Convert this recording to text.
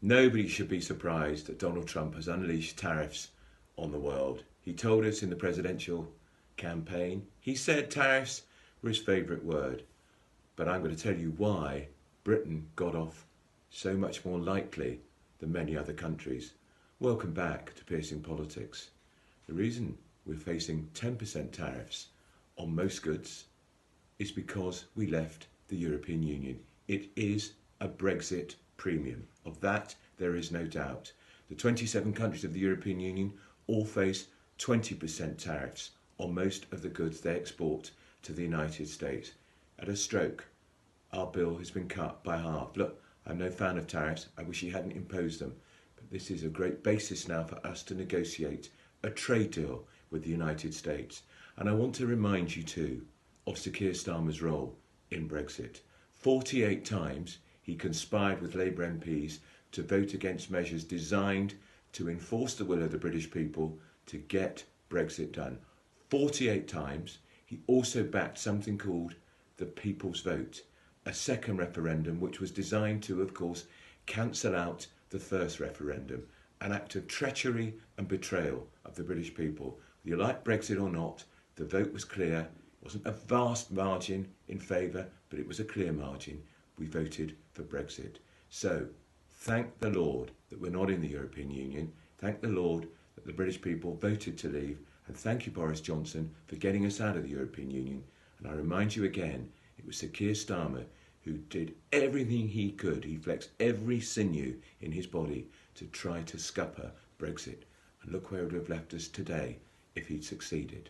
Nobody should be surprised that Donald Trump has unleashed tariffs on the world. He told us in the presidential campaign, he said tariffs were his favourite word. But I'm going to tell you why Britain got off so much more lightly than many other countries. Welcome back to Piercing Politics. The reason we're facing 10% tariffs on most goods is because we left the European Union. It is a Brexit premium. Of that, there is no doubt. The 27 countries of the European Union all face 20% tariffs on most of the goods they export to the United States. At a stroke, our bill has been cut by half. Look, I'm no fan of tariffs. I wish he hadn't imposed them. But this is a great basis now for us to negotiate a trade deal with the United States. And I want to remind you too of Sir Keir Starmer's role in Brexit. 48 times he conspired with Labour MPs to vote against measures designed to enforce the will of the British people to get Brexit done. 48 times. He also backed something called the People's Vote, a second referendum which was designed to, of course, cancel out the first referendum, an act of treachery and betrayal of the British people. Whether you like Brexit or not, the vote was clear. It wasn't a vast margin in favour, but it was a clear margin. We voted for Brexit. So, thank the Lord that we're not in the European Union. Thank the Lord that the British people voted to leave. And thank you, Boris Johnson, for getting us out of the European Union. And I remind you again, it was Sir Keir Starmer who did everything he could. He flexed every sinew in his body to try to scupper Brexit. And look where it would have left us today if he'd succeeded.